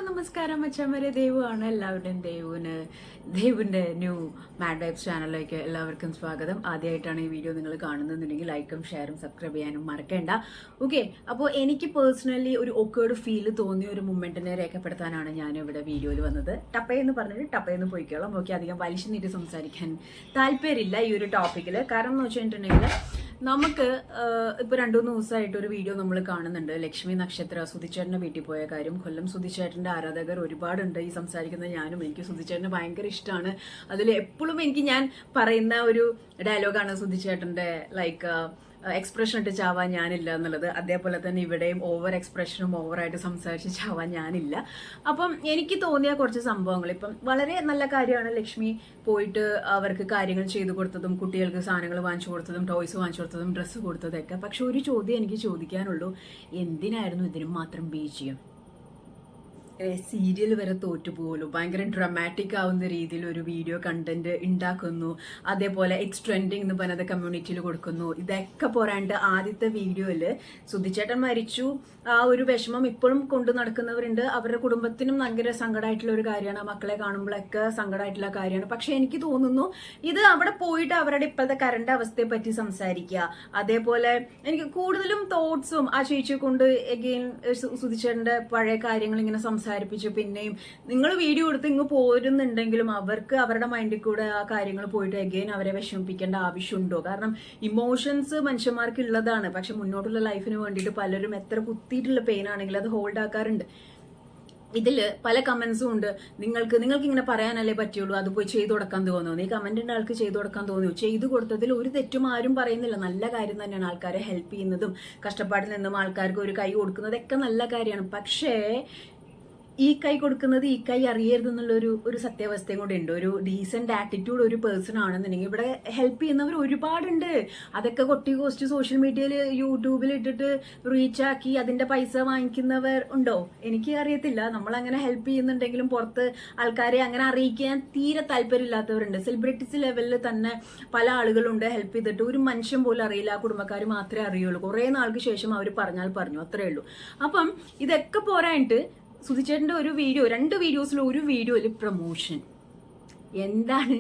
നമസ്കാരം അച്ഛന്മാരെ, ദൈവമാണ് എല്ലാവരുടെയും ദൈവിന്റെ ന്യൂ മാഡ് വൈബ്സ് ചാനലിലേക്ക് എല്ലാവർക്കും സ്വാഗതം. ആദ്യമായിട്ടാണ് ഈ വീഡിയോ നിങ്ങൾ കാണുന്നുണ്ടെങ്കിൽ ലൈക്കും ഷെയറും സബ്സ്ക്രൈബ് ചെയ്യാനും മറക്കേണ്ട. ഓക്കെ, അപ്പോൾ എനിക്ക് പേഴ്സണലി ഒരു ഒക്കേർഡ് ഫീൽ തോന്നിയ ഒരു മൊമെന്റിനെ രേഖപ്പെടുത്താനാണ് ഞാൻ ഇവിടെ വീഡിയോയിൽ വന്നത്. ടപ്പയെന്ന് പറഞ്ഞിട്ട് ടപ്പയെന്ന് പോയിക്കോളാം. ഓക്കെ, അധികം വലിച്ചു നീട്ടി സംസാരിക്കാൻ താല്പര്യമില്ല ഈ ഒരു ടോപ്പിക്കിൽ. കാരണം എന്ന് വെച്ചിട്ടുണ്ടെങ്കിൽ നമുക്ക് ഇപ്പൊ 2-3 ദിവസമായിട്ട് ഒരു വീഡിയോ നമ്മൾ കാണുന്നുണ്ട്. ലക്ഷ്മി നക്ഷത്ര സുധിച്ചേട്ടന്റെ വീട്ടിൽ പോയ കാര്യം. കൊല്ലം സുധിച്ചേട്ടന്റെ ആരാധകർ ഒരുപാടുണ്ട്. ഈ സംസാരിക്കുന്ന ഞാനും. എനിക്ക് സുധിച്ചേട്ടനെ ഭയങ്കര ഇഷ്ടമാണ്. അതിൽ എപ്പോഴും ഞാൻ പറയുന്ന ഒരു ഡയലോഗാണ് സുധിച്ചേട്ടന്റെ ലൈക്ക് എക്സ്പ്രഷൻ ഇട്ട് ചാവാൻ ഞാനില്ല എന്നുള്ളത്. അതേപോലെ തന്നെ ഇവിടെയും ഓവർ എക്സ്പ്രഷനും ഓവറായിട്ട് സംസാരിച്ച് ചാവാൻ ഞാനില്ല. അപ്പം എനിക്ക് തോന്നിയ കുറച്ച് സംഭവങ്ങൾ ഇപ്പം വളരെ നല്ല കാര്യമാണ്. ലക്ഷ്മി പോയിട്ട് അവർക്ക് കാര്യങ്ങൾ ചെയ്തു കൊടുത്തതും കുട്ടികൾക്ക് സാധനങ്ങൾ വാങ്ങിച്ചു കൊടുത്തതും ടോയ്സ് വാങ്ങിച്ചു കൊടുത്തതും ഡ്രസ്സ് കൊടുത്തതൊക്കെ. പക്ഷെ ഒരു ചോദ്യം എനിക്ക് ചോദിക്കാനുള്ളൂ, എന്തിനായിരുന്നു ഇതിനും മാത്രം BGM? സീരിയൽ വരെ തോറ്റുപോകുമല്ലോ. ഭയങ്കര ഡ്രമാറ്റിക് ആവുന്ന രീതിയിൽ ഒരു വീഡിയോ കണ്ടന്റ് ഉണ്ടാക്കുന്നു. അതേപോലെ ഇറ്റ്സ് ട്രെൻഡിങ് എന്ന് പറഞ്ഞത് കമ്മ്യൂണിറ്റിയിൽ കൊടുക്കുന്നു. ഇതൊക്കെ പോരാണ്ട് ആദ്യത്തെ വീഡിയോയില് സുധിച്ചേട്ടൻ മരിച്ചു, ആ ഒരു വിഷമം ഇപ്പോഴും കൊണ്ടു നടക്കുന്നവരുണ്ട്. അവരുടെ കുടുംബത്തിനും ഭയങ്കര സങ്കടമായിട്ടുള്ള ഒരു കാര്യമാണ്. മക്കളെ കാണുമ്പോഴൊക്കെ സങ്കടമായിട്ടുള്ള കാര്യമാണ്. പക്ഷെ എനിക്ക് തോന്നുന്നു ഇത് അവിടെ പോയിട്ട് അവരുടെ ഇപ്പോഴത്തെ കറണ്ട് അവസ്ഥയെ പറ്റി സംസാരിക്കുക. അതേപോലെ എനിക്ക് കൂടുതലും തോട്ട്സും ആ ചേച്ചിയെ കൊണ്ട് എഗെയിൻ സുധിച്ചേട്ടന്റെ പഴയ കാര്യങ്ങൾ ഇങ്ങനെ സംസാരിപ്പിച്ചു. പിന്നെയും നിങ്ങൾ വീഡിയോ എടുത്ത് ഇങ്ങ് പോരുന്നുണ്ടെങ്കിലും അവർക്ക് അവരുടെ മൈൻഡിൽ കൂടെ ആ കാര്യങ്ങൾ പോയിട്ട് എഗെയിൻ അവരെ വിഷമിപ്പിക്കേണ്ട ആവശ്യമുണ്ടോ? കാരണം ഇമോഷൻസ് മനുഷ്യന്മാർക്ക് ഉള്ളതാണ്. പക്ഷെ മുന്നോട്ടുള്ള ലൈഫിന് വേണ്ടിയിട്ട് പലരും എത്ര കുത്തിയിട്ടുള്ള പെയിൻ ആണെങ്കിലും അത് ഹോൾഡ് ആക്കാറുണ്ട്. ഇതില് പല കമന്റ്സും ഉണ്ട്. നിങ്ങൾക്ക് ഇങ്ങനെ പറയാനല്ലേ പറ്റുള്ളൂ, അത് പോയി ചെയ്തു കൊടുക്കാൻ തോന്നുന്നു. ഈ കമന്റിന്റെ ആൾക്ക് ചെയ്തു കൊടുക്കാൻ തോന്നുന്നു. ചെയ്തു കൊടുത്തതിൽ ഒരു തെറ്റും ആരും പറയുന്നില്ല. നല്ല കാര്യം തന്നെയാണ്. ആൾക്കാരെ ഹെൽപ്പ് ചെയ്യുന്നതും കഷ്ടപ്പാടിൽ നിന്നും ആൾക്കാർക്ക് ഒരു കൈ കൊടുക്കുന്നതൊക്കെ നല്ല കാര്യമാണ്. പക്ഷേ ഈ കൈ കൊടുക്കുന്നത് ഈ കൈ അറിയരുതെന്നുള്ള ഒരു സത്യാവസ്ഥയും കൂടെ ഉണ്ട്. ഒരു ഡീസന്റ് ആറ്റിറ്റ്യൂഡ് ഒരു പേഴ്സൺ ആണെന്നുണ്ടെങ്കിൽ ഇവിടെ ഹെൽപ്പ് ചെയ്യുന്നവർ ഒരുപാടുണ്ട്. അതൊക്കെ കൊട്ടി കോസ്റ്റ് സോഷ്യൽ മീഡിയയിൽ യൂട്യൂബിൽ ഇട്ടിട്ട് റീച്ചാക്കി അതിന്റെ പൈസ വാങ്ങിക്കുന്നവർ ഉണ്ടോ? എനിക്ക് അറിയത്തില്ല. നമ്മൾ അങ്ങനെ ഹെൽപ്പ് ചെയ്യുന്നുണ്ടെങ്കിലും പുറത്ത് ആൾക്കാരെ അങ്ങനെ അറിയിക്കാൻ തീരെ താല്പര്യമില്ലാത്തവരുണ്ട്. സെലിബ്രിറ്റീസ് ലെവലിൽ തന്നെ പല ആളുകളുണ്ട് ഹെൽപ്പ് ചെയ്തിട്ട് ഒരു മനുഷ്യൻ പോലും അറിയില്ല. ആ കുടുംബക്കാർ മാത്രമേ അറിയുള്ളൂ. കുറെ നാൾക്ക് ശേഷം അവർ പറഞ്ഞാൽ പറഞ്ഞു, അത്രേ ഉള്ളൂ. അപ്പം ഇതൊക്കെ പോരായിട്ട് സുധിച്ചേട്ടന്റെ ഒരു വീഡിയോ, 2 വീഡിയോസിൽ ഒരു വീഡിയോയിൽ പ്രൊമോഷൻ എന്താണ്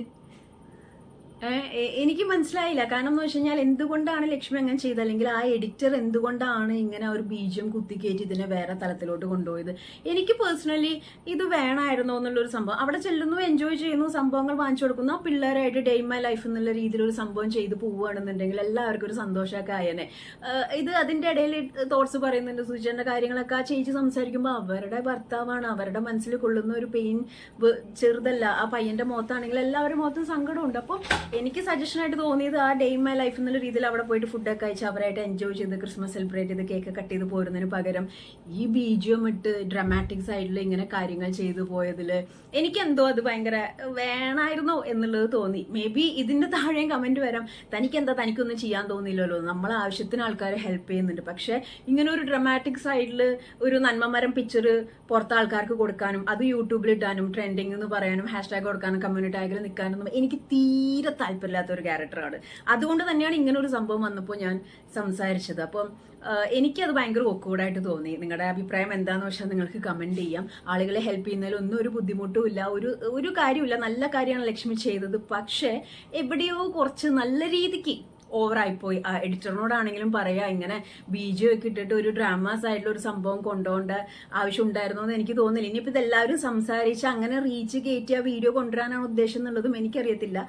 എനിക്ക് മനസ്സിലായില്ല. കാരണം എന്ന് വെച്ച് കഴിഞ്ഞാൽ എന്തുകൊണ്ടാണ് ലക്ഷ്മി അങ്ങനെ ചെയ്തത്, അല്ലെങ്കിൽ ആ എഡിറ്റർ എന്തുകൊണ്ടാണ് ഇങ്ങനെ ഒരു BGM കുത്തിക്കയറ്റി ഇതിനെ വേറെ തലത്തിലോട്ട് കൊണ്ടുപോയത്? എനിക്ക് പേഴ്സണലി ഇത് വേണമായിരുന്നോ എന്നുള്ളൊരു സംഭവം. അവിടെ ചെല്ലുന്നു, എൻജോയ് ചെയ്യുന്നു, സംഭവങ്ങൾ വാങ്ങിച്ചു കൊടുക്കുന്നു. ആ പിള്ളേരായിട്ട് ഡേ മൈ ലൈഫ് എന്നുള്ള രീതിയിൽ ഒരു സംഭവം ചെയ്ത് പോവുകയാണെന്നുണ്ടെങ്കിൽ എല്ലാവർക്കും ഒരു സന്തോഷമൊക്കെ ആയനെ. ഇത് അതിന്റെ ഇടയിൽ തോട്ട്സ് പറയുന്നുണ്ട്. സുചേട്ടന്റെ കാര്യങ്ങളൊക്കെ ആ ചേച്ചി സംസാരിക്കുമ്പോൾ അവരുടെ ഭർത്താവാണ്, അവരുടെ മനസ്സിൽ കൊള്ളുന്ന ഒരു പെയിൻ ചെറുതല്ല. ആ പയ്യന്റെ മുഖത്താണെങ്കിൽ എല്ലാവരുടെ മുഖത്തും സങ്കടമുണ്ട്. അപ്പോൾ എനിക്ക് സജഷൻ ആയിട്ട് തോന്നിയത് ആ ഡേ മൈ ലൈഫ് എന്നുള്ള രീതിയിൽ അവിടെ പോയിട്ട് ഫുഡൊക്കെ കഴിച്ച് അവരായിട്ട് എൻജോയ് ചെയ്ത് ക്രിസ്മസ് സെലിബ്രേറ്റ് ചെയ്ത് കേക്ക് കട്ട് ചെയ്ത് പോരുന്നതിന് പകരം ഈ BGM ഇട്ട് ഡ്രാമാറ്റിക് സൈഡിൽ ഇങ്ങനെ കാര്യങ്ങൾ ചെയ്തു പോയതിൽ എനിക്കെന്തോ അത് ഭയങ്കര വേണമായിരുന്നോ എന്നുള്ളത് തോന്നി. മേ ബി ഇതിന്റെ താഴെയും കമന്റ് വരാം, തനിക്കൊന്നും ചെയ്യാൻ തോന്നില്ലല്ലോ, നമ്മളെ ആവശ്യത്തിന് ആൾക്കാരെ ഹെൽപ്പ് ചെയ്യുന്നുണ്ട്. പക്ഷെ ഇങ്ങനെ ഒരു ഡ്രാമാറ്റിക് സൈഡിൽ ഒരു നന്മമരം പിക്ചർ പുറത്തെ ആൾക്കാർക്ക് കൊടുക്കാനും അത് യൂട്യൂബിൽ ഇടാനും ട്രെൻഡിങ് എന്ന് പറയാനും ഹാഷ്ടാഗ് കൊടുക്കാനും കമ്മ്യൂണിറ്റി ടാഗിൽ നിൽക്കാനും എനിക്ക് തീരെ താല്പര്യമില്ലാത്ത ഒരു ക്യാരക്ടറാണ്. അതുകൊണ്ട് തന്നെയാണ് ഇങ്ങനെ ഒരു സംഭവം വന്നപ്പോൾ ഞാൻ സംസാരിച്ചത്. അപ്പം എനിക്കത് ഭയങ്കര ഓക്വേർഡായിട്ട് തോന്നി. നിങ്ങളുടെ അഭിപ്രായം എന്താണെന്ന് വെച്ചാൽ നിങ്ങൾക്ക് കമന്റ് ചെയ്യാം. ആളുകളെ ഹെൽപ്പ് ചെയ്യുന്നതിൽ ഒന്നും ഒരു ബുദ്ധിമുട്ടും ഇല്ല, ഒരു കാര്യമില്ല. നല്ല കാര്യമാണ് ലക്ഷ്മി ചെയ്തത്. പക്ഷെ എവിടെയോ കുറച്ച് നല്ല രീതിക്ക് ഓവറായിപ്പോയി. എഡിറ്ററിനോടാണെങ്കിലും പറയാ, ഇങ്ങനെ BGM ഒക്കെ ഇട്ടിട്ട് ഒരു ഡ്രാമ സൈഡിൽ ഒരു സംഭവം കൊണ്ടുപോകേണ്ട ആവശ്യം ഉണ്ടായിരുന്നോ എന്ന് എനിക്ക് തോന്നില്ല. ഇനിയിപ്പോൾ ഇതെല്ലാവരും സംസാരിച്ച് അങ്ങനെ റീച്ച് കയറ്റി ആ വീഡിയോ കൊണ്ടുവരാനാണ് ഉദ്ദേശം എന്നുള്ളതും എനിക്കറിയത്തില്ല.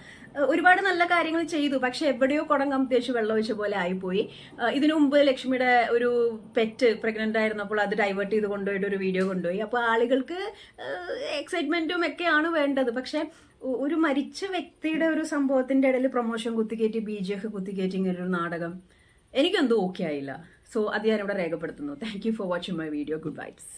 ഒരുപാട് നല്ല കാര്യങ്ങൾ ചെയ്തു, പക്ഷെ എവിടെയോ കുടം കമ്പത്തേച്ച് വെള്ളം ഒഴിച്ച പോലെ ആയിപ്പോയി. ഇതിനു മുമ്പ് ലക്ഷ്മിയുടെ ഒരു പെറ്റ് പ്രഗ്നന്റ് ആയിരുന്നപ്പോൾ അത് ഡൈവേർട്ട് ചെയ്ത് കൊണ്ടുപോയിട്ട് ഒരു വീഡിയോ കൊണ്ടുപോയി. അപ്പോൾ ആളുകൾക്ക് എക്സൈറ്റ്മെന്റും ഒക്കെയാണ് വേണ്ടത്. പക്ഷെ ഒരു മരിച്ച വ്യക്തിയുടെ ഒരു സംഭവത്തിന്റെ ഇടയിൽ പ്രൊമോഷൻ കുത്തിക്കയറ്റി BGM കുത്തിക്കയറ്റി ഇങ്ങനെ ഒരു നാടകം എനിക്കെന്തോ ഓക്കെ ആയില്ല. സോ അത് ഞാനിവിടെ രേഖപ്പെടുത്തുന്നു. Thank you for watching my video. Good vibes.